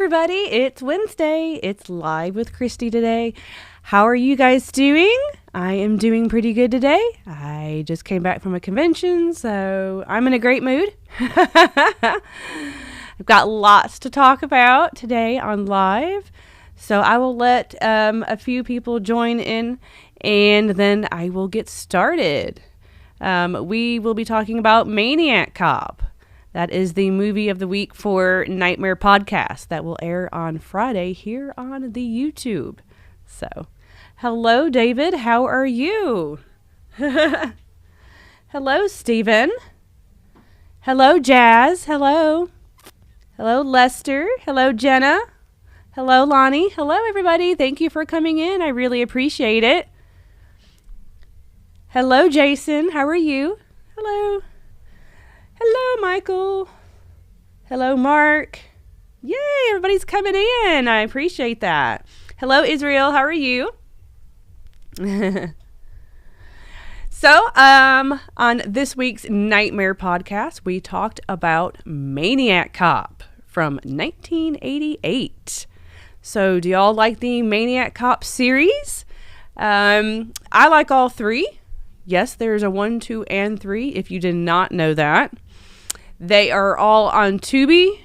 everybody. It's Wednesday. It's Live with Kristy today. How are you guys doing? I am doing pretty good today. I just came back from a convention, so I'm in a great mood. I've got lots to talk about today on Live, so I will let a few people join in, and then I will get started. We will be talking about Maniac Cop. That is the movie of the week for Nightmare Podcast that will air on Friday here on the YouTube. So, hello, David. How are you? Hello, Stephen. Hello, Jazz. Hello. Hello, Lester. Hello, Jenna. Hello, Lonnie. Hello, everybody. Thank you for coming in. I really appreciate it. Hello, Jason. How are you? Hello. Hello, Michael. Hello, Mark. Yay, everybody's coming in. I appreciate that. Hello, Israel. How are you? So, on this week's Nightmare Podcast, we talked about Maniac Cop from 1988. So, do y'all like the Maniac Cop series? I like all three. Yes, there's a 1, 2, and 3, if you did not know that. They are all on Tubi,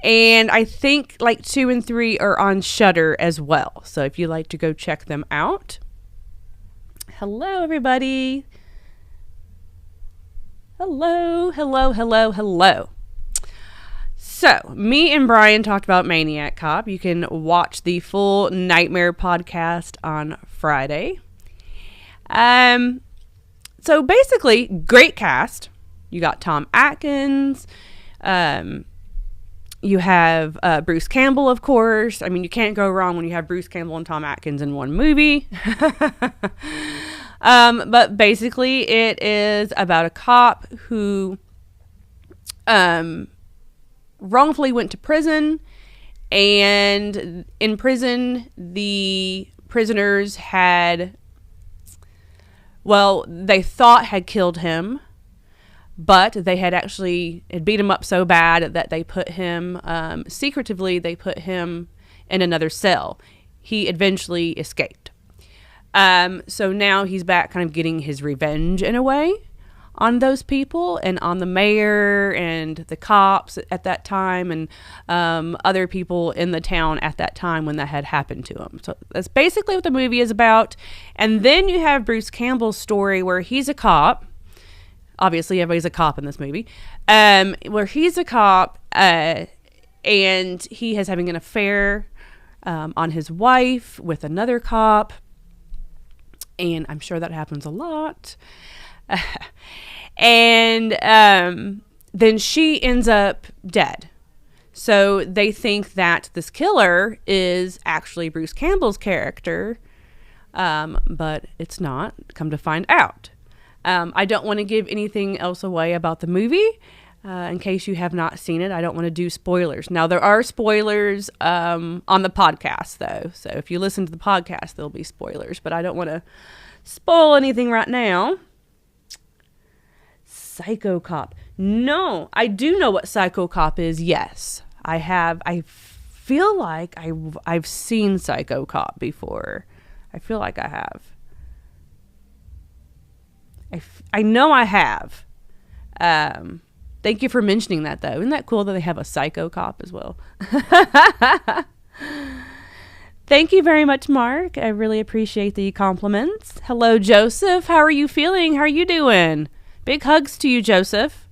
and I think like 2 and 3 are on Shudder as well. So if you'd like to go check them out. Hello, everybody. Hello, hello, hello, hello. So me and Brian talked about Maniac Cop. You can watch the full Nightmare Podcast on Friday. So basically, great cast. You got Tom Atkins. You have Bruce Campbell, of course. I mean, you can't go wrong when you have Bruce Campbell and Tom Atkins in one movie. But basically, it is about a cop who wrongfully went to prison. And in prison, the prisoners they thought had killed him. But they had beat him up so bad that they put him, secretively, they put him in another cell. He eventually escaped. So now he's back kind of getting his revenge in a way on those people and on the mayor and the cops at that time and other people in the town at that time when that had happened to him. So that's basically what the movie is about. And then you have Bruce Campbell's story where he's a cop. Obviously, everybody's a cop in this movie, where he's a cop and he is having an affair on his wife with another cop. And I'm sure that happens a lot. And then she ends up dead. So they think that this killer is actually Bruce Campbell's character, but it's not. Come to find out. I don't want to give anything else away about the movie in case you have not seen it. I don't want to do spoilers. Now, there are spoilers on the podcast, though. So if you listen to the podcast, there'll be spoilers. But I don't want to spoil anything right now. Psycho Cop. No, I do know what Psycho Cop is. Yes, I have. I feel like I've seen Psycho Cop before. I feel like I have. I know I have. Thank you for mentioning that, though. Isn't that cool that they have a Psycho Cop as well? Thank you very much, Mark. I really appreciate the compliments. Hello, Joseph. How are you feeling? How are you doing? Big hugs to you, Joseph.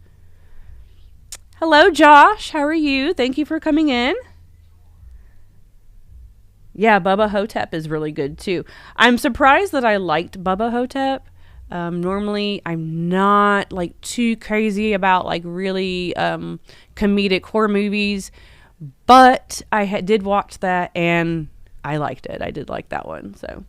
Hello, Josh. How are you? Thank you for coming in. Yeah, Bubba Hotep is really good, too. I'm surprised that I liked Bubba Hotep. Normally I'm not like too crazy about like really comedic horror movies, but I did watch that and I liked it. I did like that one. So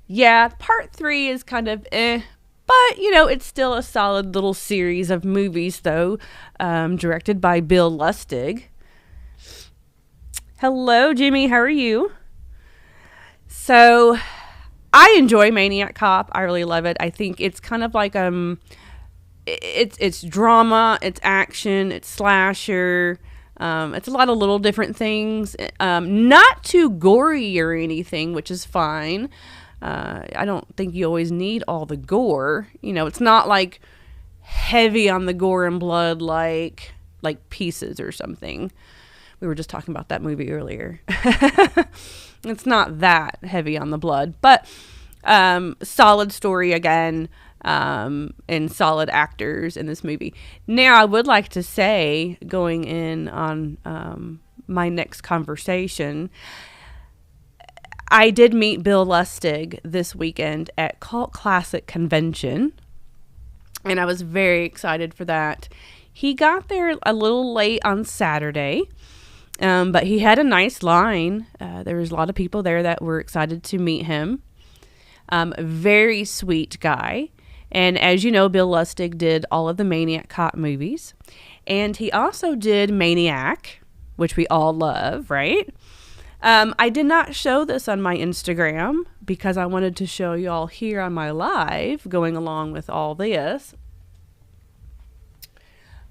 yeah, part 3 is kind of but you know, it's still a solid little series of movies though, directed by Bill Lustig. Hello, Jimmy. How are you? So I enjoy Maniac Cop. I really love it. I think it's kind of like it's drama, it's action, it's slasher. It's a lot of little different things. Not too gory or anything, which is fine. I don't think you always need all the gore. You know, it's not like heavy on the gore and blood like Pieces or something. We were just talking about that movie earlier. It's not that heavy on the blood, but solid story again, and solid actors in this movie. Now, I would like to say, going in on my next conversation, I did meet Bill Lustig this weekend at Cult Classic Convention, and I was very excited for that. He got there a little late on Saturday, but he had a nice line. There was a lot of people there that were excited to meet him. Very sweet guy. And as you know, Bill Lustig did all of the Maniac Cop movies. And he also did Maniac, which we all love, right? I did not show this on my Instagram because I wanted to show you all here on my live going along with all this.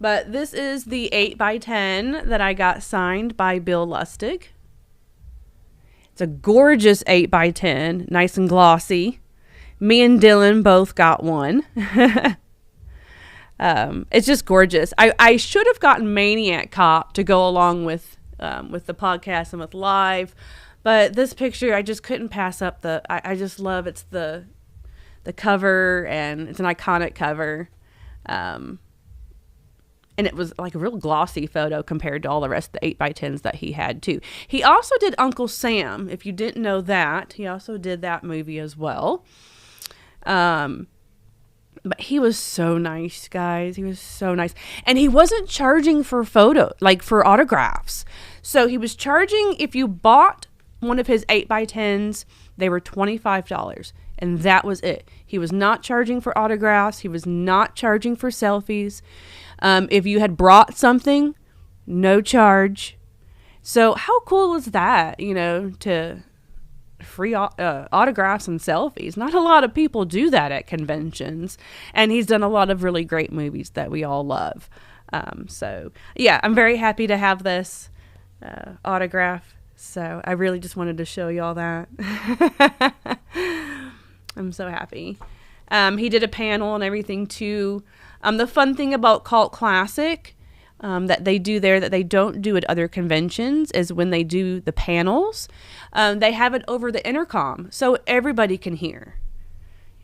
But this is the 8x10 that I got signed by Bill Lustig. It's a gorgeous 8x10, nice and glossy. Me and Dylan both got one. It's just gorgeous. I should have gotten Maniac Cop to go along with the podcast and with live, but this picture I just couldn't pass up. I just love it's the cover, and it's an iconic cover. And it was like a real glossy photo compared to all the rest of the 8x10s that he had too. He also did Uncle Sam. If you didn't know that, he also did that movie as well. But he was so nice, guys. He was so nice. And he wasn't charging for for autographs. So he was charging, if you bought one of his 8x10s, they were $25. And that was it. He was not charging for autographs. He was not charging for selfies. If you had brought something, no charge. So how cool is that, to free autographs and selfies? Not a lot of people do that at conventions. And he's done a lot of really great movies that we all love. So, yeah, I'm very happy to have this autograph. So I really just wanted to show you all that. I'm so happy. He did a panel and everything too. The fun thing about Cult Classic that they do there that they don't do at other conventions is when they do the panels, they have it over the intercom so everybody can hear.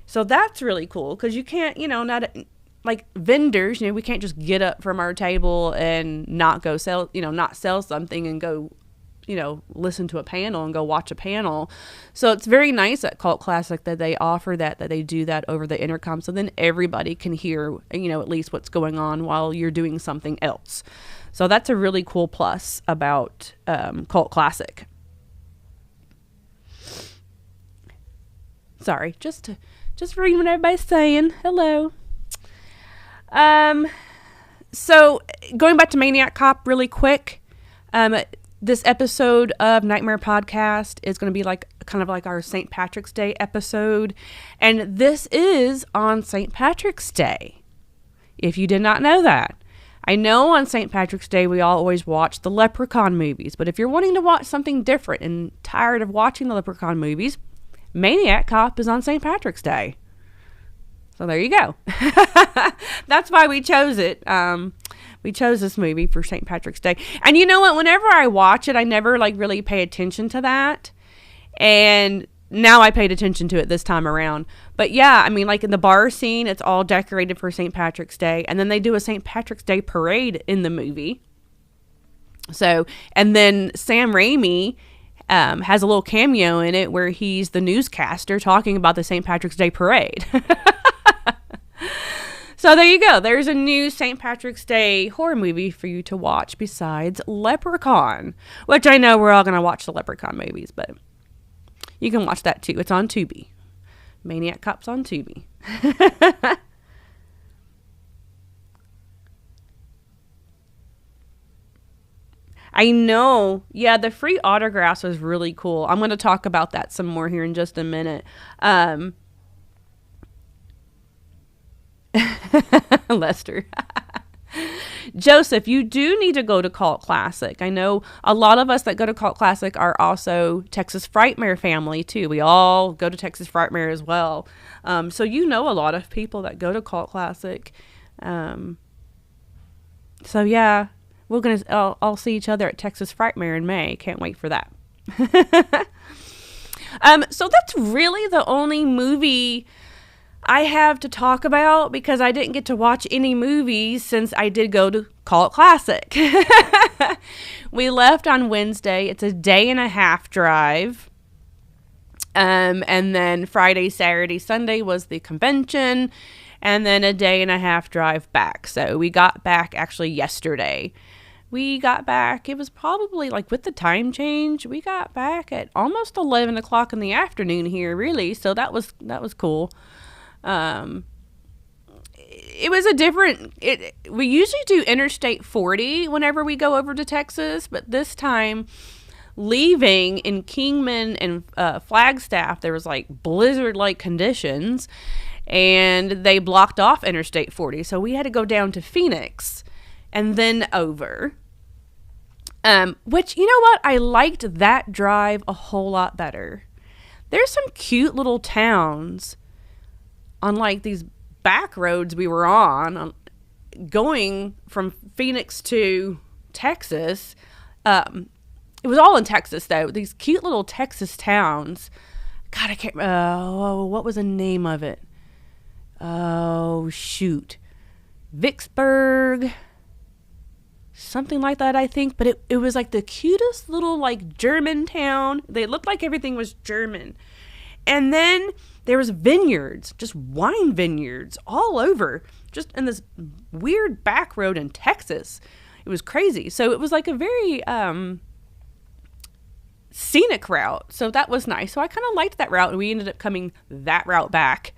So that's really cool because you can't, not like vendors, we can't just get up from our table and not go sell, not sell something and go, listen to a panel and go watch a panel. So it's very nice at Cult Classic that they offer that they do that over the intercom. So then everybody can hear, at least what's going on while you're doing something else. So that's a really cool plus about Cult Classic. Sorry, just reading what everybody's saying. Hello. So going back to Maniac Cop really quick, this episode of Nightmare Podcast is going to be kind of like our St. Patrick's Day episode. And this is on St. Patrick's Day, if you did not know that. I know on St. Patrick's Day we all always watch the Leprechaun movies. But if you're wanting to watch something different and tired of watching the Leprechaun movies, Maniac Cop is on St. Patrick's Day. So there you go. That's why we chose it. We chose this movie for St. Patrick's Day. And you know what? Whenever I watch it, I never really pay attention to that. And now I paid attention to it this time around. But yeah, in the bar scene, it's all decorated for St. Patrick's Day. And then they do a St. Patrick's Day parade in the movie. So, and then Sam Raimi has a little cameo in it where he's the newscaster talking about the St. Patrick's Day parade. So there you go. There's a new St. Patrick's Day horror movie for you to watch besides Leprechaun, which I know we're all going to watch the Leprechaun movies, but you can watch that too. It's on Tubi. Maniac Cop's on Tubi. I know. Yeah, the free autographs was really cool. I'm going to talk about that some more here in just a minute. Lester. Joseph, you do need to go to Cult Classic. I know a lot of us that go to Cult Classic are also Texas Frightmare family too. We all go to Texas Frightmare as well. So you know a lot of people that go to Cult Classic. So yeah, I'll see each other at Texas Frightmare in May. Can't wait for that. So that's really the only movie I have to talk about, because I didn't get to watch any movies since I did go to Cult Classic. We left on Wednesday. It's a 1.5 day drive. And then Friday, Saturday, Sunday was the convention, and then a 1.5 day drive back. So we got back actually yesterday. We got back, it was probably like with the time change, we got back at almost 11 o'clock in the afternoon here, really. So that was cool. It was we usually do Interstate 40 whenever we go over to Texas, but this time leaving in Kingman and Flagstaff, there was like blizzard-like conditions, and they blocked off Interstate 40. So we had to go down to Phoenix and then over. Which, you know what? I liked that drive a whole lot better. There's some cute little towns on like these back roads we were on going from Phoenix to Texas. It was all in Texas though. These cute little Texas towns. God, I can't, what was the name of it? Oh, shoot. Vicksburg. Something like that, I think. But it was like the cutest little like German town. They looked like everything was German. And then there was vineyards, just wine vineyards all over, just in this weird back road in Texas. It was crazy. So it was like a very scenic route. So that was nice. So I kind of liked that route, and we ended up coming that route back.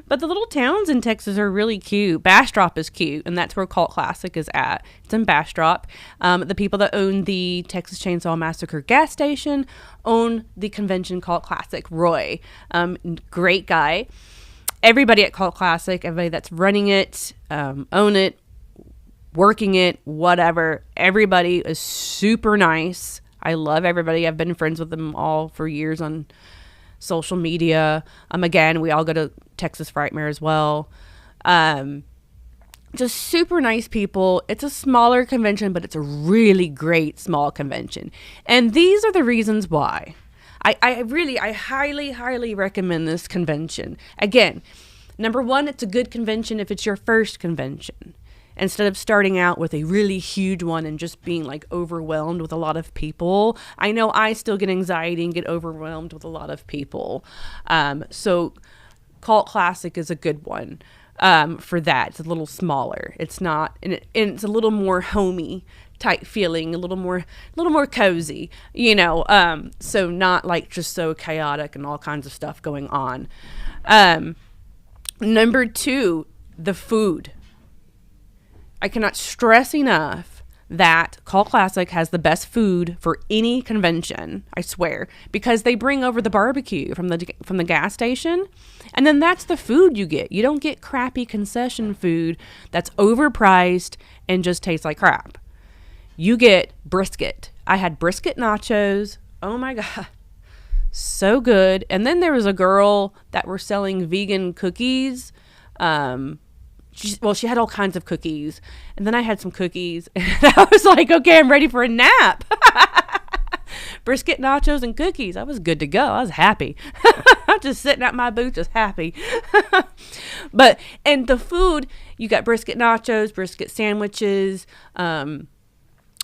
But the little towns in Texas are really cute. Bastrop is cute, and that's where Cult Classic is at. It's in Bastrop. The people that own the Texas Chainsaw Massacre gas station own the convention Cult Classic. Roy, great guy. Everybody at Cult Classic, everybody that's running it, own it, working it, whatever, everybody is super nice. I love everybody. I've been friends with them all for years on social media. Again, we all go to Texas Frightmare as well. Just super nice people. It's a smaller convention, but it's a really great small convention. And these are the reasons why. I highly, highly recommend this convention. Again, number one, it's a good convention if it's your first convention. Instead of starting out with a really huge one and just being like overwhelmed with a lot of people. I know I still get anxiety and get overwhelmed with a lot of people. So Cult Classic is a good one for that. It's a little smaller. It's not, and it's a little more homey type feeling, a little more cozy, you know. So not like just so chaotic and all kinds of stuff going on. Number two, the food. I cannot stress enough that Cult Classic has the best food for any convention, I swear, because they bring over the barbecue from the gas station, and then that's the food you get. You don't get crappy concession food that's overpriced and just tastes like crap. You get brisket. I had brisket nachos. Oh my God. So good. And then there was a girl that were selling vegan cookies. She had all kinds of cookies, and then I had some cookies, and I was like, okay, I'm ready for a nap. Brisket, nachos, and cookies. I was good to go. I was happy. I'm just sitting at my booth, just happy. And the food, you got brisket nachos, brisket sandwiches,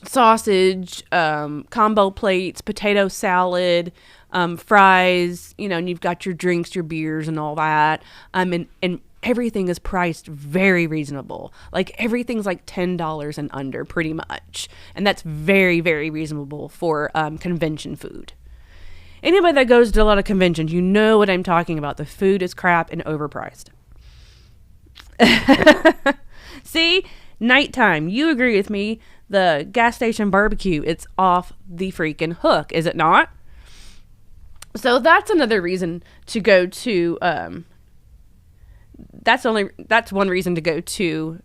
sausage, combo plates, potato salad, fries, you know, and you've got your drinks, your beers, and all that. And everything is priced very reasonable. Like everything's like $10 and under pretty much. And that's very, very reasonable for convention food. Anybody that goes to a lot of conventions, you know what I'm talking about. The food is crap and overpriced. See, nighttime. You agree with me. The gas station barbecue, it's off the freaking hook, is it not? So that's another reason to go to that's one reason to go to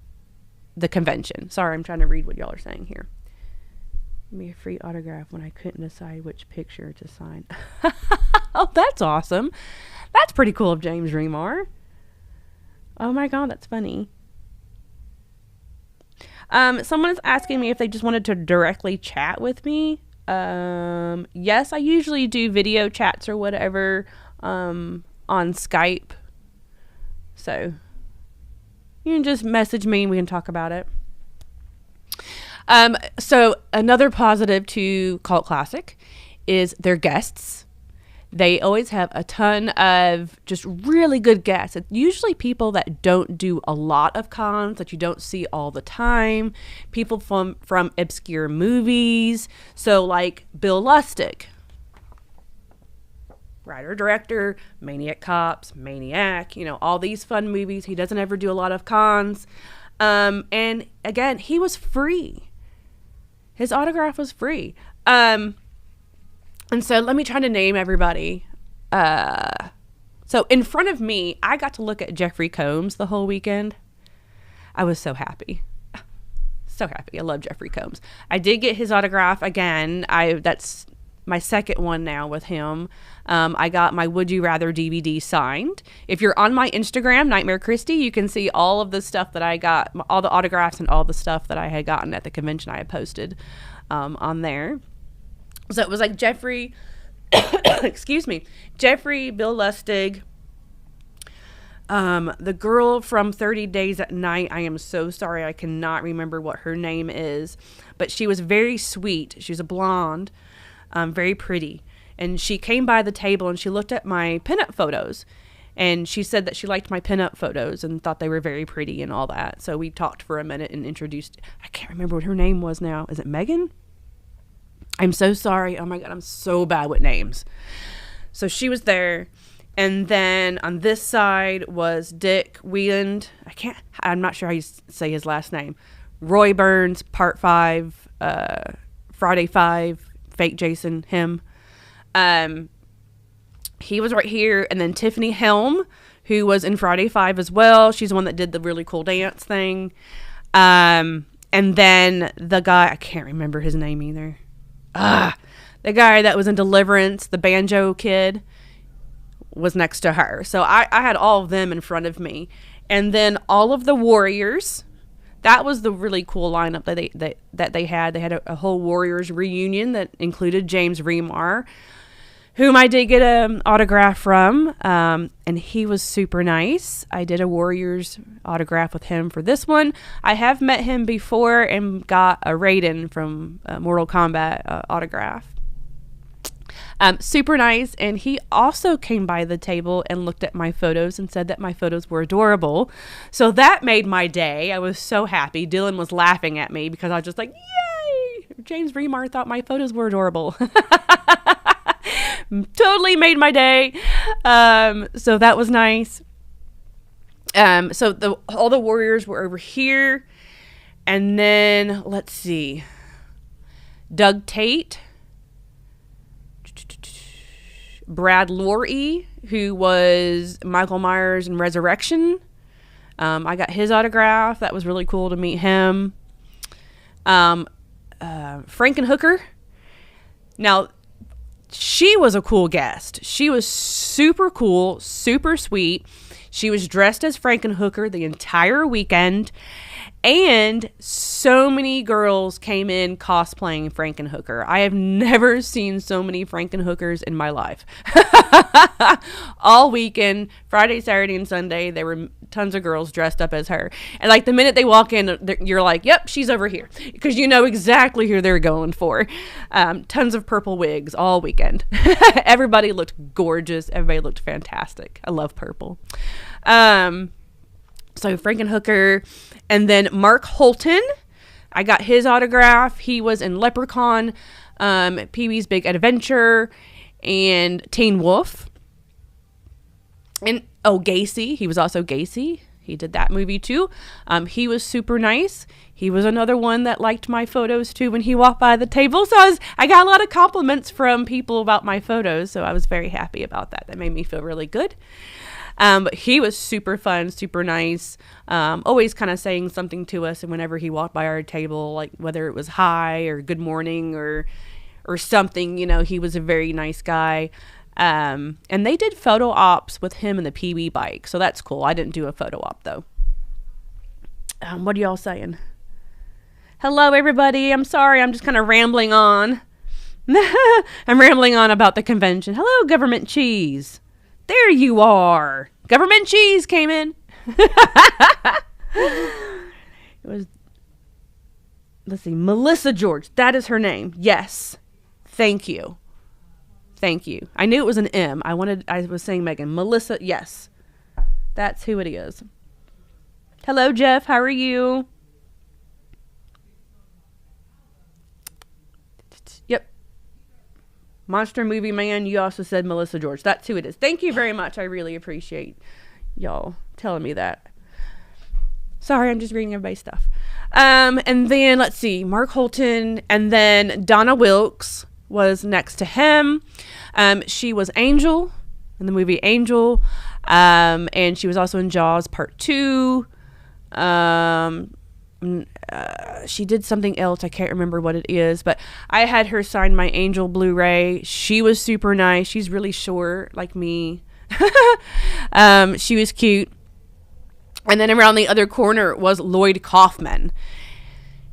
the convention. Sorry, I'm trying to read what y'all are saying here. Give me a free autograph when I couldn't decide which picture to sign. Oh, that's awesome. That's pretty cool of James Remar. Oh my God, that's funny. Someone is asking me if they just wanted to directly chat with me. Yes, I usually do video chats or whatever on Skype. So you can just message me and we can talk about it. So another positive to Cult Classic is their guests. They always have a ton of just really good guests. It's usually people that don't do a lot of cons, that you don't see all the time. People from obscure movies. So like Bill Lustig, writer, director, Maniac Cops, Maniac, all these fun movies. He doesn't ever do a lot of cons. And again, he was free. His autograph was free. And so let me try to name everybody. So in front of me, I got to look at Jeffrey Combs the whole weekend. I was so happy. So happy. I love Jeffrey Combs. I did get his autograph again. That's my second one now with him. I got my Would You Rather DVD signed. If you're on my Instagram, Nightmare Kristy, you can see all of the stuff that I got, all the autographs and all the stuff that I had gotten at the convention I had posted on there. So it was like Jeffrey, Jeffrey, Bill Lustig, the girl from 30 Days at Night. I am so sorry. I cannot remember what her name is, but she was very sweet. She was a blonde, very pretty. And she came by the table and she looked at my pinup photos and she said that she liked my pinup photos and thought they were very pretty and all that. So we talked for a minute and introduced, I can't remember what her name was now. Is it Megan? I'm so sorry. Oh my God, I'm so bad with names. So she was there. And then on this side was Dick Wieland. I'm not sure how you say his last name. Roy Burns, Part 5, Friday 5, Fake Jason, him. He was right here. And then Tiffany Helm, who was in Friday 5 as well. She's the one that did the really cool dance thing. And then the guy, I can't remember his name either. The guy that was in Deliverance, the banjo kid, was next to her. So I had all of them in front of me. And then all of the Warriors. That was the really cool lineup that they had. They had a whole Warriors reunion that included James Remar, whom I did get an autograph from. And he was super nice. I did a Warriors autograph with him for this one. I have met him before and got a Raiden from Mortal Kombat autograph. Super nice. And he also came by the table and looked at my photos and said that my photos were adorable. So that made my day. I was so happy. Dylan was laughing at me because I was just like, yay! James Remar thought my photos were adorable. Totally made my day. So that was nice. So all the Warriors were over here. And then, let's see. Doug Tate. Brad Loree, who was Michael Myers in Resurrection. I got his autograph. That was really cool to meet him. Frankenhooker. Now, she was a cool guest. She was super cool, super sweet. She was dressed as Frankenhooker the entire weekend. And so many girls came in cosplaying Frankenhooker. I have never seen so many Frankenhookers in my life. All weekend, Friday, Saturday, and Sunday, there were tons of girls dressed up as her. And like the minute they walk in, you're like, yep, she's over here. Because you know exactly who they're going for. Tons of purple wigs all weekend. Everybody looked gorgeous. Everybody looked fantastic. I love purple. So Frankenhooker. And then Mark Holton, I got his autograph. He was in Leprechaun, Pee-wee's Big Adventure, and Teen Wolf. And Gacy. He was also Gacy. He did that movie too. He was super nice. He was another one that liked my photos too when he walked by the table. So I got a lot of compliments from people about my photos. So I was very happy about that. That made me feel really good. But he was super fun, super nice. Always kind of saying something to us. And whenever he walked by our table, like whether it was hi or good morning or something, he was a very nice guy. And they did photo ops with him and the PB bike. So that's cool. I didn't do a photo op though. What are y'all saying? Hello, everybody. I'm sorry. I'm just kind of rambling on. I'm rambling on about the convention. Hello, Government Cheese. There you are. Government Cheese came in. It was, let's see, Melissa George. That is her name. Yes. Thank you. Thank you. I knew it was an M. I was saying Megan. Melissa, yes. That's who it is. Hello, Jeff. How are you? Yep. Monster Movie Man. You also said Melissa George. That's who it is. Thank you very much. I really appreciate y'all telling me that. Sorry, I'm just reading everybody's stuff. And then, let's see. Mark Holton. And then Donna Wilkes was next to him. She was Angel in the movie Angel. And she was also in Jaws Part 2. She did something else. I can't remember what it is, but I had her sign my Angel Blu-ray. She was super nice. She's really short like me. She was cute. And then around the other corner was Lloyd Kaufman.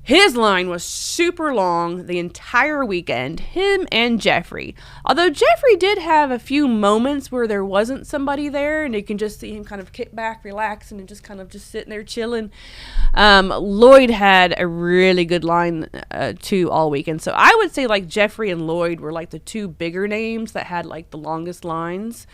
His line was super long the entire weekend, him and Jeffrey. Although Jeffrey did have a few moments where there wasn't somebody there and you can just see him kind of kick back, relaxing, and just kind of just sitting there chilling. Lloyd had a really good line too all weekend. So I would say like Jeffrey and Lloyd were like the two bigger names that had like the longest lines.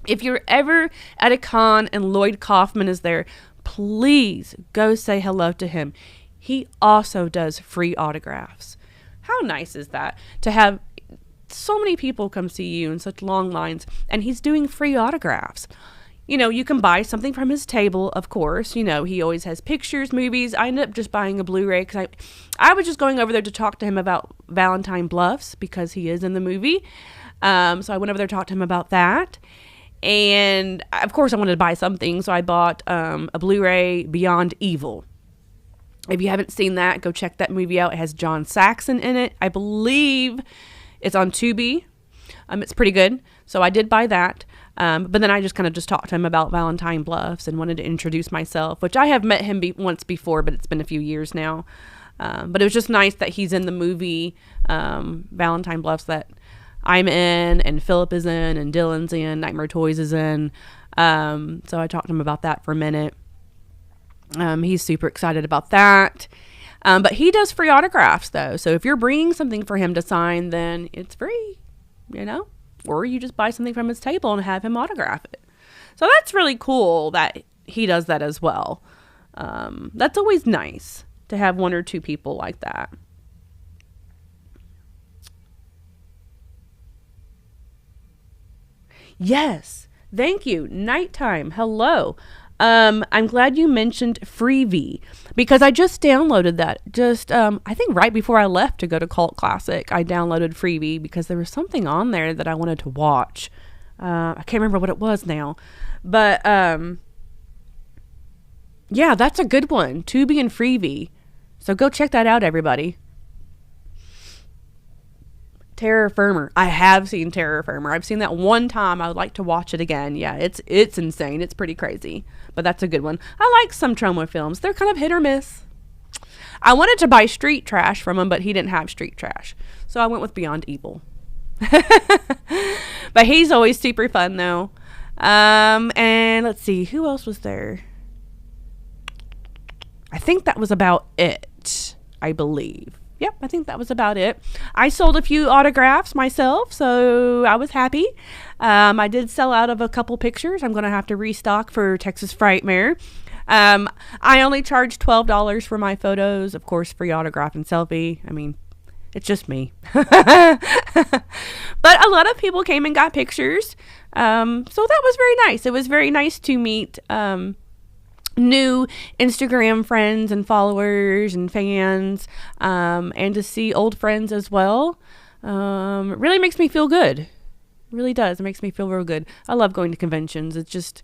If you're ever at a con and Lloyd Kaufman is there, please go say hello to him. He also does free autographs. How nice is that to have so many people come see you in such long lines, and he's doing free autographs. You can buy something from his table, of course. He always has pictures, movies. I ended up just buying a Blu-ray because I was just going over there to talk to him about Valentine Bluffs because he is in the movie. So I went over there to talk to him about that. And of course I wanted to buy something, so I bought a Blu-ray, Beyond Evil. If you haven't seen that, go check that movie out. It has John Saxon in it. I believe it's on Tubi. It's pretty good, so I did buy that. But then I just kind of just talked to him about Valentine Bluffs and wanted to introduce myself, which I have met him once before, but it's been a few years now. But it was just nice that he's in the movie Valentine Bluffs that I'm in, and Philip is in, and Dylan's in, Nightmare Toys is in. So I talked to him about that for a minute. He's super excited about that. But he does free autographs, though. So if you're bringing something for him to sign, then it's free, or you just buy something from his table and have him autograph it. So that's really cool that he does that as well. That's always nice to have one or two people like that. Yes. Thank you. Nighttime. Hello. I'm glad you mentioned Freevee because I just downloaded that. I think right before I left to go to Cult Classic, I downloaded Freevee because there was something on there that I wanted to watch. I can't remember what it was now, but yeah, that's a good one. Tubi and Freevee. So go check that out, everybody. Terror Firmer. I have seen Terror Firmer. I've seen that one time. I would like to watch it again. Yeah, it's insane. It's pretty crazy. But that's a good one. I like some Troma films. They're kind of hit or miss. I wanted to buy Street Trash from him, but he didn't have Street Trash. So I went with Beyond Evil. But he's always super fun, though. And let's see. Who else was there? I think that was about it, I believe. Yep, I think that was about it. I sold a few autographs myself, so I was happy. I did sell out of a couple pictures. I'm going to have to restock for Texas Frightmare. I only charged $12 for my photos. Of course, free autograph and selfie. I mean, it's just me. But a lot of people came and got pictures. So that was very nice. It was very nice to meet new Instagram friends and followers and fans, and to see old friends as well. It really makes me feel good. It really does. It makes me feel real good. I love going to conventions. It's just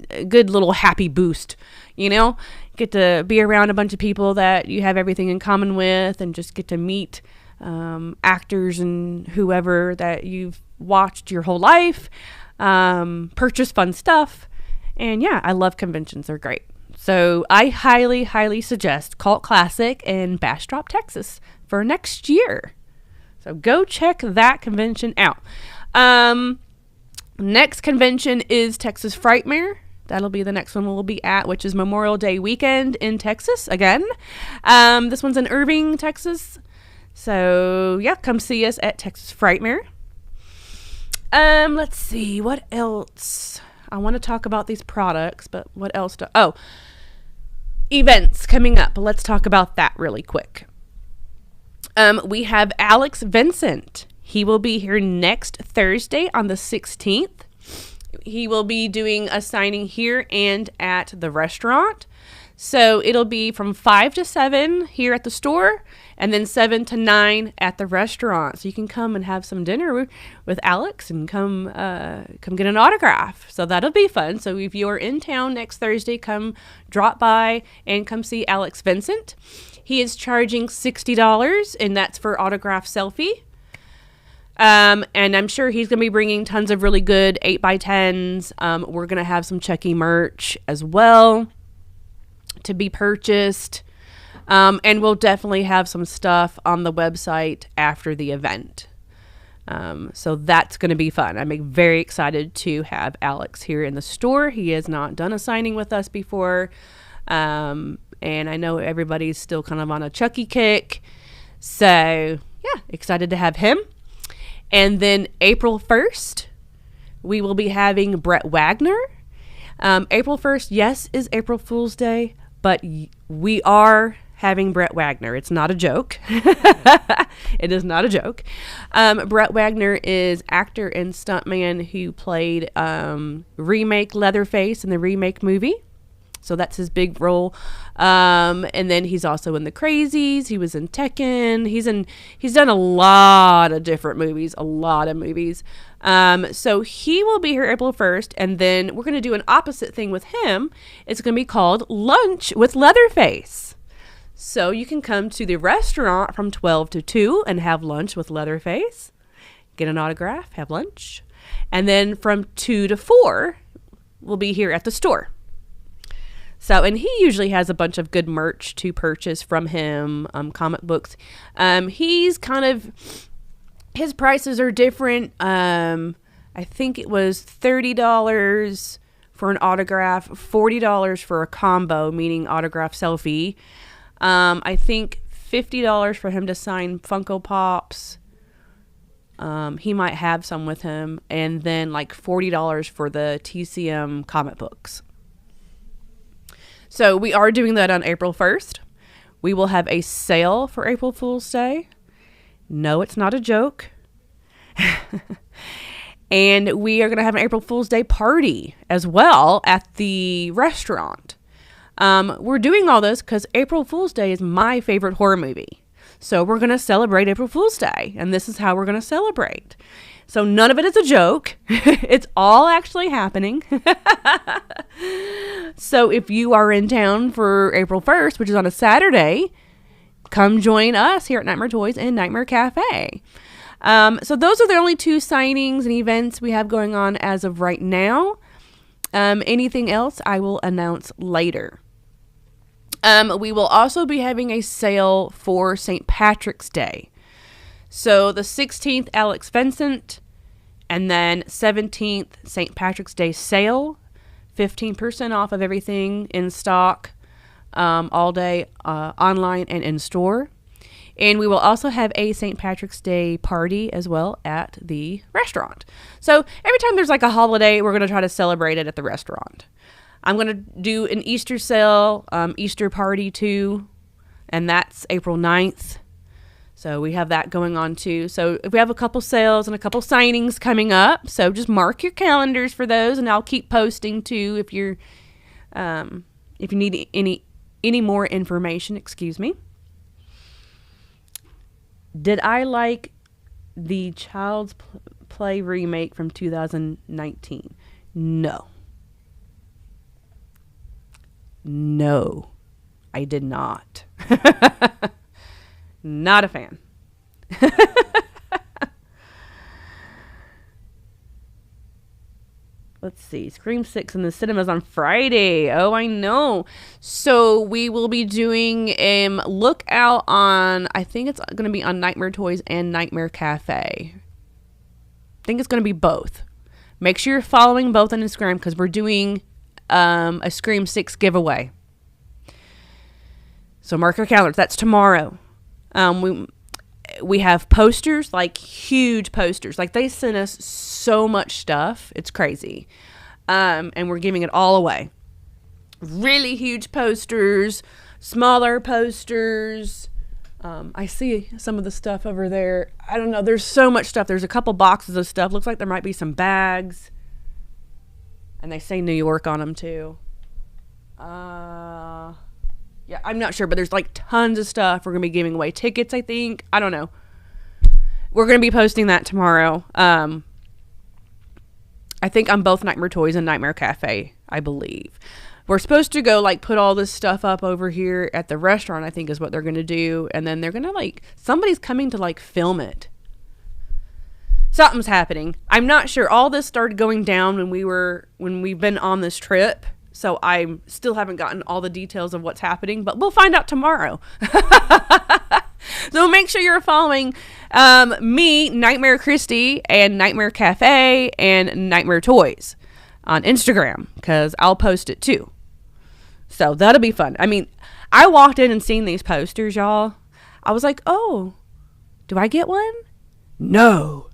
a good little happy boost, get to be around a bunch of people that you have everything in common with, and just get to meet actors and whoever that you've watched your whole life, purchase fun stuff. And yeah, I love conventions. They're great. So I highly, highly suggest Cult Classic in Bastrop, Texas for next year. So go check that convention out. Next convention is Texas Frightmare. That'll be the next one we'll be at, which is Memorial Day weekend in Texas again. This one's in Irving, Texas. So yeah, come see us at Texas Frightmare. Let's see, what else? I want to talk about these products, but what else? Events coming up. Let's talk about that really quick. We have Alex Vincent. He will be here next Thursday on the 16th. He will be doing a signing here and at the restaurant. So it'll be from 5 to 7 here at the store, and then 7 to 9 at the restaurant. So you can come and have some dinner with Alex and come get an autograph. So that'll be fun. So if you're in town next Thursday, come drop by and come see Alex Vincent. He is charging $60, and that's for autograph selfie. And I'm sure he's going to be bringing tons of really good 8x10s. We're going to have some Chucky merch as well to be purchased. And we'll definitely have some stuff on the website after the event. So that's going to be fun. I'm very excited to have Alex here in the store. He has not done a signing with us before. And I know everybody's still kind of on a Chucky kick. So yeah, excited to have him. And then April 1st, we will be having Brett Wagner. April 1st, yes, is April Fool's Day, but we are having Brett Wagner. It's not a joke. It is not a joke. Brett Wagner is actor and stuntman who played remake Leatherface in the remake movie. So that's his big role. And then he's also in The Crazies. He was in Tekken. He's done a lot of different movies, a lot of movies. So he will be here April 1st. And then we're going to do an opposite thing with him. It's going to be called Lunch with Leatherface. So you can come to the restaurant from 12 to 2 and have lunch with Leatherface. Get an autograph, have lunch. And then from 2 to 4, we'll be here at the store. So, and he usually has a bunch of good merch to purchase from him, comic books. He's kind of, his prices are different. I think it was $30 for an autograph, $40 for a combo, meaning autograph selfie. I think $50 for him to sign Funko Pops. He might have some with him. And then like $40 for the TCM comic books. So we are doing that on April 1st. We will have a sale for April Fool's Day. No, it's not a joke. And we are going to have an April Fool's Day party as well at the restaurant. We're doing all this because April Fool's Day is my favorite horror movie. So we're going to celebrate April Fool's Day. And this is how we're going to celebrate. So none of it is a joke. It's all actually happening. So if you are in town for April 1st, which is on a Saturday, come join us here at Nightmare Toys and Nightmare Cafe. So those are the only 2 signings and events we have going on as of right now. Anything else I will announce later. We will also be having a sale for St. Patrick's Day. So the 16th, Alex Vincent, and then 17th, St. Patrick's Day sale, 15% off of everything in stock, all day, online and in store. And we will also have a St. Patrick's Day party as well at the restaurant. So every time there's like a holiday, we're going to try to celebrate it at the restaurant. I'm going to do an Easter sale, Easter party too, and that's April 9th. So we have that going on too. So we have a couple sales and a couple signings coming up. So just mark your calendars for those, and I'll keep posting too if you need any more information. Excuse me. Did I like the Child's Play remake from 2019? No. No, I did not. Not a fan. Let's see. Scream 6 in the cinemas on Friday. Oh, I know. So we will be doing a look out on, I think it's going to be on Nightmare Toys and Nightmare Cafe. I think it's going to be both. Make sure you're following both on Instagram because we're doing a Scream 6 giveaway. So mark your calendars. That's tomorrow. We have posters, like huge posters. Like they sent us so much stuff. It's crazy. And we're giving it all away. Really huge posters, smaller posters. I see some of the stuff over there. I don't know. There's so much stuff. There's a couple boxes of stuff. Looks like there might be some bags. And they say New York on them too. Yeah, I'm not sure, but there's like tons of stuff. We're going to be giving away tickets, I think. I don't know. We're going to be posting that tomorrow. I think on both Nightmare Toys and Nightmare Cafe, I believe. We're supposed to go like put all this stuff up over here at the restaurant, I think is what they're going to do. And then they're going to like, somebody's coming to like film it. Something's happening. I'm not sure. All this started going down when we've been on this trip. So I still haven't gotten all the details of what's happening, but we'll find out tomorrow. So make sure you're following me, Nightmare Kristy, and Nightmare Cafe, and Nightmare Toys on Instagram, because I'll post it too. So that'll be fun. I mean, I walked in and seen these posters, y'all. I was like, oh, do I get one? No,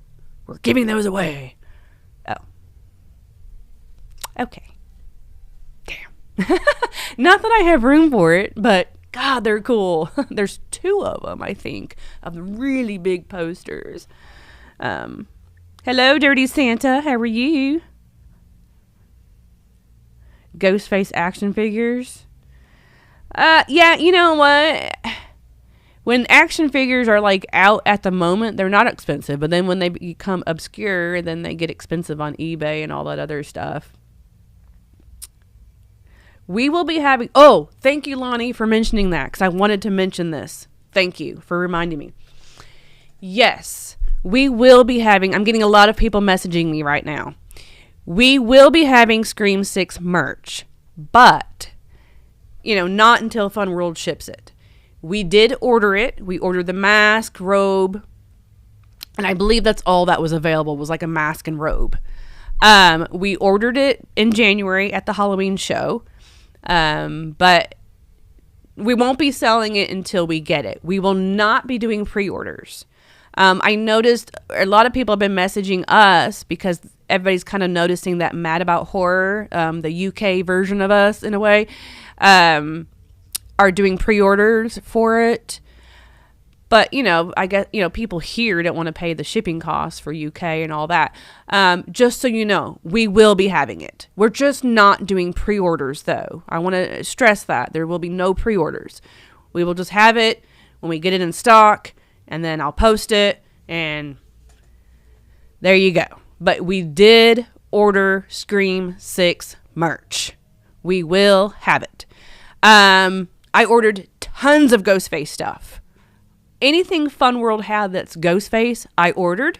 we're giving those away. Oh. Okay. Not that I have room for it, but God, they're cool. There's 2 of them, I think, of the really big posters. Hello, Dirty Santa. How are you? Ghostface action figures. Yeah, you know what? When action figures are like out at the moment, they're not expensive. But then when they become obscure, then they get expensive on eBay and all that other stuff. We will be having... Oh, thank you, Lonnie, for mentioning that, because I wanted to mention this. Thank you for reminding me. Yes, we will be having... I'm getting a lot of people messaging me right now. We will be having Scream 6 merch, but, not until Fun World ships it. We did order it. We ordered the mask, robe, and I believe that's all that was available, was like a mask and robe. We ordered it in January at the Halloween show. But we won't be selling it until we get it. We will not be doing pre-orders. I noticed a lot of people have been messaging us because everybody's kind of noticing that Mad About Horror, the UK version of us in a way, are doing pre-orders for it. But, I guess, people here don't want to pay the shipping costs for UK and all that. Just so you know, we will be having it. We're just not doing pre-orders, though. I want to stress that. There will be no pre-orders. We will just have it when we get it in stock, and then I'll post it, and there you go. But we did order Scream 6 merch. We will have it. I ordered tons of Ghostface stuff. Anything Fun World had that's Ghostface, I ordered,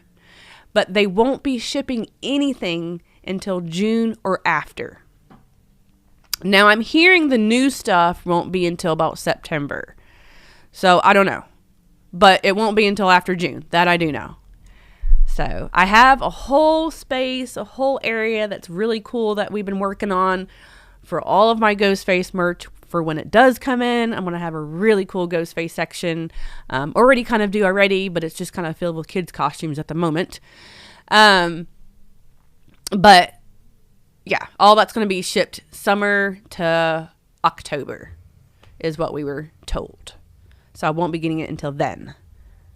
but they won't be shipping anything until June or after. Now, I'm hearing the new stuff won't be until about September. So, I don't know. But it won't be until after June. That I do know. So, I have a whole space, a whole area that's really cool that we've been working on for all of my Ghostface merch. For when it does come in, I'm going to have a really cool Ghostface section. Already kind of do already, but it's just kind of filled with kids' costumes at the moment. But, yeah, all that's going to be shipped summer to October is what we were told. So I won't be getting it until then.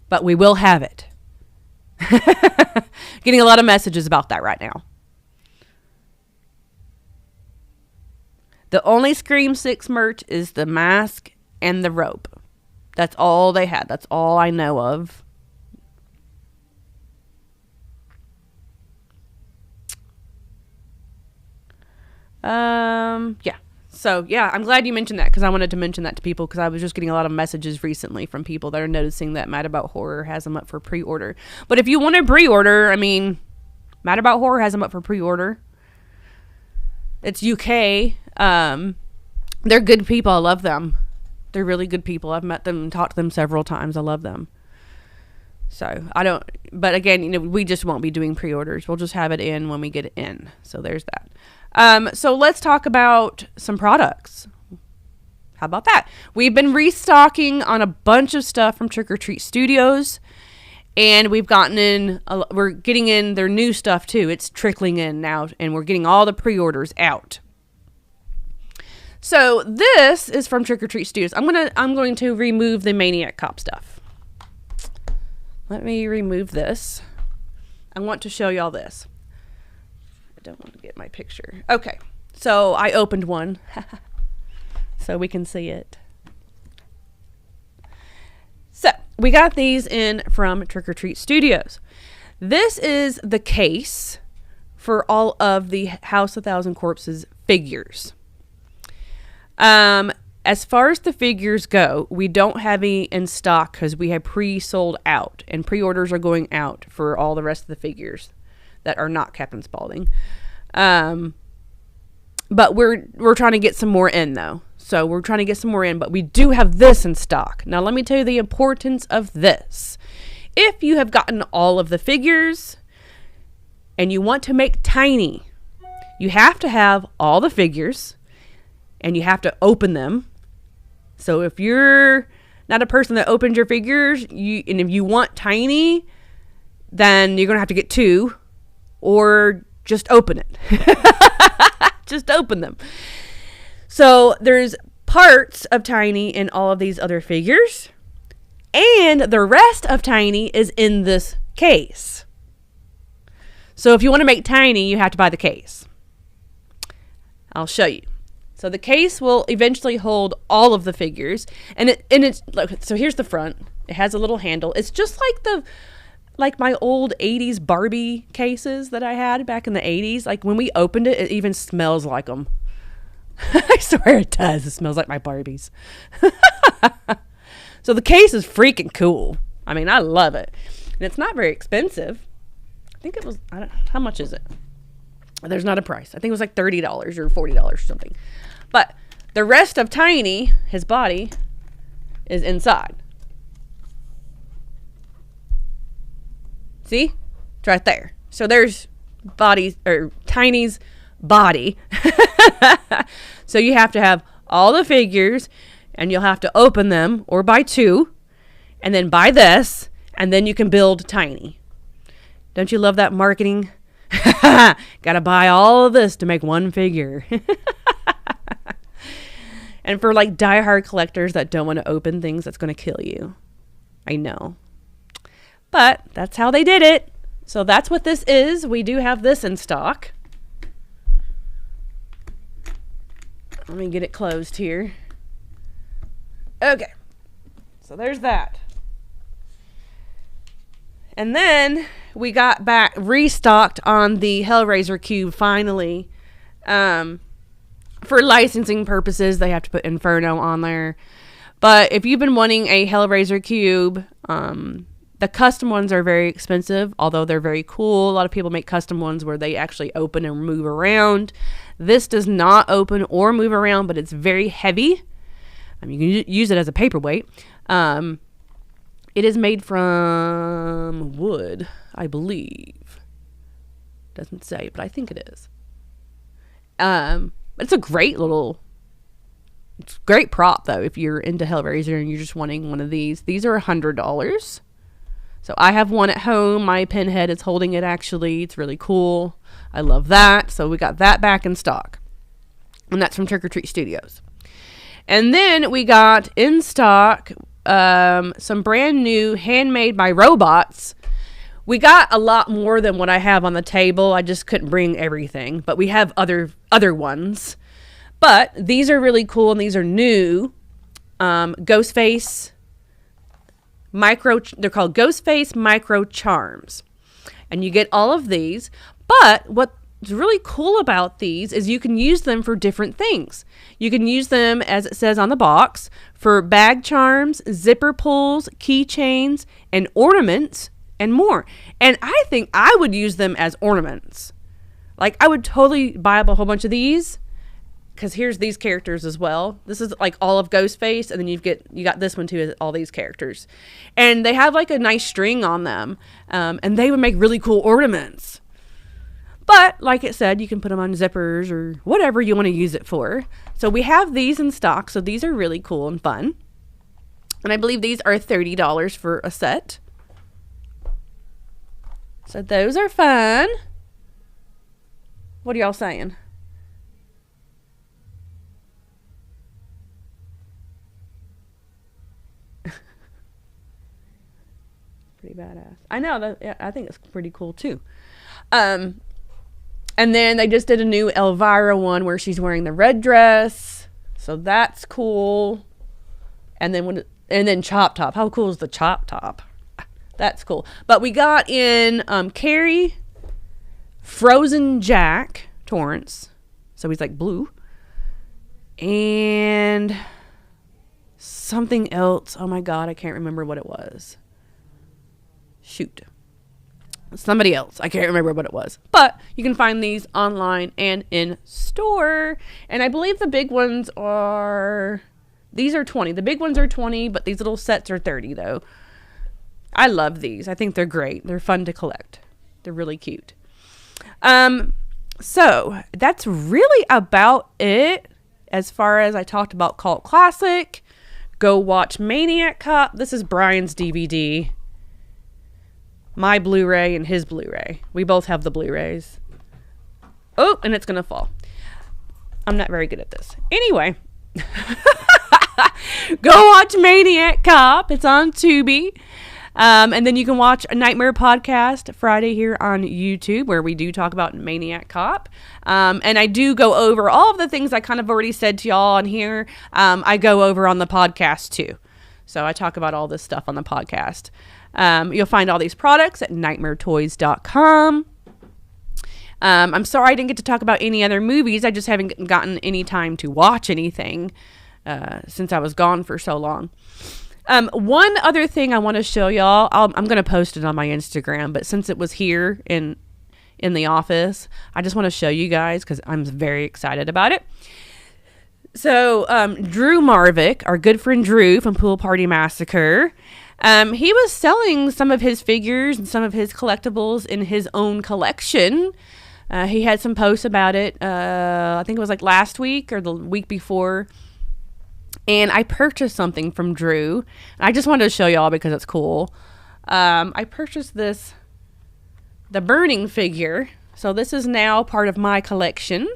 but we will have it. Getting a lot of messages about that right now. The only Scream 6 merch is the mask and the rope. That's all they had. That's all I know of. Yeah. So, yeah, I'm glad you mentioned that because I wanted to mention that to people because I was just getting a lot of messages recently from people that are noticing that Mad About Horror has them up for pre-order. But if you want to pre-order, I mean, Mad About Horror has them up for pre-order. It's UK. They're good people. I love them. They're really good people. I've met them and talked to them several times. I love them. So, but again, we just won't be doing pre-orders. We'll just have it in when we get it in. So, there's that. So let's talk about some products. How about that? We've been restocking on a bunch of stuff from Trick or Treat Studios, and we're getting in their new stuff too. It's trickling in now, and we're getting all the pre-orders out. So this is from Trick or Treat Studios. I'm going to remove the Maniac Cop stuff. Let me remove this. I want to show y'all this. Don't want to get my picture. Okay, so I opened one so we can see it. So we got these in from Trick or Treat Studios. This is the case for all of the House of Thousand Corpses figures. As far as the figures go, we don't have any in stock because we have pre-sold out, and pre-orders are going out for all the rest of the figures that are not Captain Spaulding. But we're trying to get some more in though. So we're trying to get some more in, but we do have this in stock. Now let me tell you the importance of this. If you have gotten all of the figures and you want to make tiny, you have to have all the figures and you have to open them. So if you're not a person that opens your figures, and if you want tiny, then you're going to have to get 2 or just open it. Just open them. So there's parts of Tiny in all of these other figures. And the rest of Tiny is in this case. So if you want to make Tiny, you have to buy the case. I'll show you. So the case will eventually hold all of the figures. And it's so here's the front. It has a little handle. It's just like my old 80s Barbie cases that I had back in the 80s. Like when we opened it, it even smells like them. I swear it does. It smells like my Barbies. So the case is freaking cool. I mean, I love it. And it's not very expensive. I think it was, how much is it? There's not a price. I think it was like $30 or $40 or something. But the rest of Tiny, his body, is inside. See? It's right there. So there's Tiny's body. So you have to have all the figures, and you'll have to open them or buy 2, and then buy this, and then you can build Tiny. Don't you love that marketing? Gotta buy all of this to make one figure. And for like diehard collectors that don't want to open things, that's going to kill you. I know. But that's how they did it. So that's what this is. We do have this in stock. Let me get it closed here. Okay. So there's that. And then we got back restocked on the Hellraiser cube finally. For licensing purposes, they have to put Inferno on there. But if you've been wanting a Hellraiser cube, the custom ones are very expensive, although they're very cool. A lot of people make custom ones where they actually open and move around. This does not open or move around, but it's very heavy. You can use it as a paperweight. It is made from wood, I believe. Doesn't say, but I think it is. It's a great great prop though. If you're into Hellraiser and you're just wanting one of these are $100. So I have one at home. My pinhead is holding it actually. It's really cool. I love that. So we got that back in stock. And that's from Trick or Treat Studios. And then we got in stock some brand new handmade by robots. We got a lot more than what I have on the table. I just couldn't bring everything, but we have other ones. But these are really cool, and these are new. Ghostface they're called Ghostface Micro Charms. And you get all of these. But what's really cool about these is you can use them for different things. You can use them, as it says on the box, for bag charms, zipper pulls, keychains, and ornaments, and more. And I think I would use them as ornaments. Like, I would totally buy up a whole bunch of these, because here's these characters as well. This is like all of Ghostface, and then you got this one too, all these characters. And they have like a nice string on them, and they would make really cool ornaments. But like it said, you can put them on zippers or whatever you want to use it for. So we have these in stock, so these are really cool and fun. And I believe these are $30 for a set. So those are fun. What are y'all saying? Pretty badass. I know that. Yeah, I think it's pretty cool too. And then they just did a new Elvira one where she's wearing the red dress, so that's cool. And then Chop Top. How cool is the Chop Top? That's cool. But we got in Carrie, Frozen Jack Torrance, so he's like blue, and something else. Oh my god, I can't remember what it was. Shoot. Somebody else. I can't remember what it was. But you can find these online and in store. And I believe the big ones are... These are 20. The big ones are 20, but these little sets are 30, though. I love these. I think they're great. They're fun to collect. They're really cute. So, that's really about it as far as I talked about Cult Classic. Go watch Maniac Cop. This is Brian's DVD. My Blu-ray and his Blu-ray. We both have the Blu-rays. Oh, and it's going to fall. I'm not very good at this. Anyway. Go watch Maniac Cop. It's on Tubi. And then you can watch a Nightmare Podcast Friday here on YouTube, where we do talk about Maniac Cop. And I do go over all of the things I kind of already said to y'all on here. I go over on the podcast too. So I talk about all this stuff on the podcast. You'll find all these products at nightmaretoys.com. I'm sorry I didn't get to talk about any other movies. I just haven't gotten any time to watch anything since I was gone for so long. One other thing I want to show y'all, I'm going to post it on my Instagram, but since it was here in the office, I just want to show you guys because I'm very excited about it. So Drew Marvick, our good friend Drew from Pool Party Massacre, he was selling some of his figures and some of his collectibles in his own collection. He had some posts about it. I think it was like last week or the week before. And I purchased something from Drew. I just wanted to show y'all because it's cool. I purchased the Burning figure. So this is now part of my collection.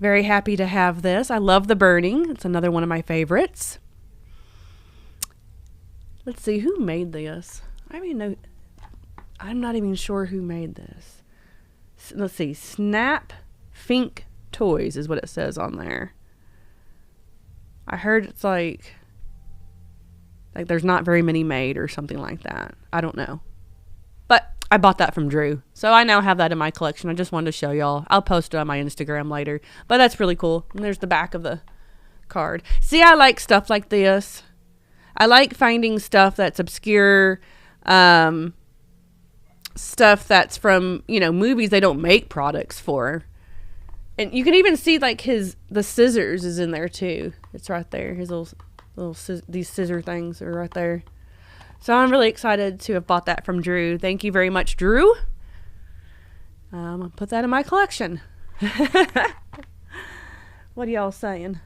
Very happy to have this. I love the Burning. It's another one of my favorites. Let's see, who made this? I'm not even sure who made this. Let's see, Snap Fink Toys is what it says on there. I heard it's like there's not very many made or something like that. I don't know. But I bought that from Drew. So I now have that in my collection. I just wanted to show y'all. I'll post it on my Instagram later. But that's really cool. And there's the back of the card. See, I like stuff like this. I like finding stuff that's obscure, stuff that's from, movies they don't make products for. And you can even see like the scissors is in there too. It's right there. His these scissor things are right there. So I'm really excited to have bought that from Drew. Thank you very much, Drew. I'll put that in my collection. What are y'all saying?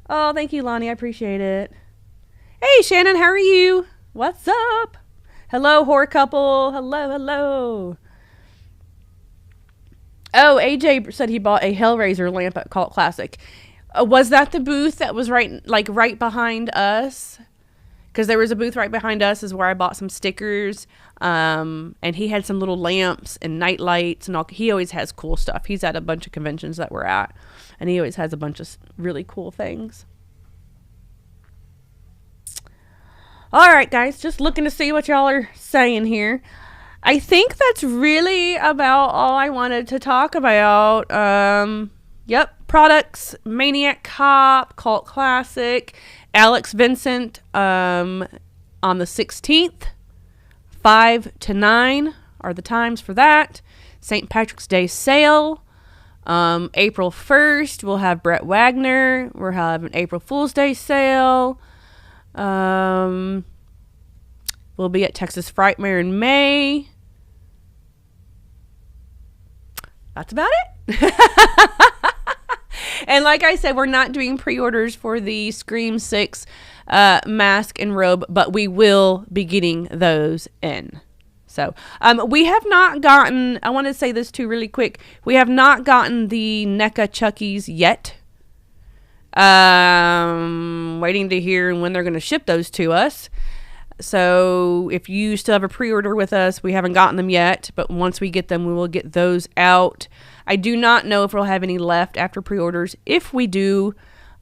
Oh, thank you, Lonnie. I appreciate it. Hey, Shannon, how are you? What's up? Hello, horror couple. Hello. Oh, AJ said he bought a Hellraiser lamp at Cult Classic. Was that the booth that was right behind us? Because there was a booth right behind us is where I bought some stickers. And he had some little lamps and night lights and all. He always has cool stuff. He's at a bunch of conventions that we're at, and he always has a bunch of really cool things. All right, guys, just looking to see what y'all are saying here. I think that's really about all I wanted to talk about. Products, Maniac Cop, cult classic, Alex Vincent on the 16th, 5 to 9 are the times for that. St. Patrick's Day sale. April 1st, we'll have Brett Wagner. We'll have an April Fool's Day sale. We'll be at Texas Frightmare in May. That's about it. And like I said, we're not doing pre-orders for the Scream 6 mask and robe, but we will be getting those in. So we have not gotten, I want to say this too really quick, we have not gotten the NECA Chuckies yet. Waiting to hear when they're going to ship those to us. So if you still have a pre-order with us, we haven't gotten them yet, but once we get them, we will get those out. I do not know if we'll have any left after pre-orders. If we do,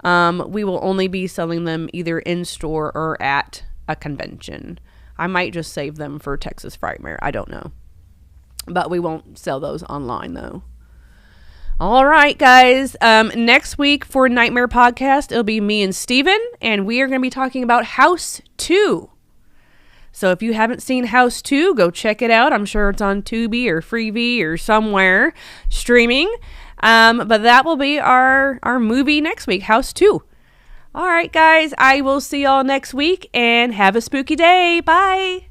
we will only be selling them either in store or at a convention. I might just save them for Texas Frightmare. I don't know. But we won't sell those online, though. All right, guys. Next week for Nightmare Podcast, it'll be me and Steven, and we are going to be talking about House 2. So if you haven't seen House 2, go check it out. I'm sure it's on Tubi or Freevee or somewhere streaming. But that will be our movie next week, House 2. All right, guys. I will see y'all next week, and have a spooky day. Bye.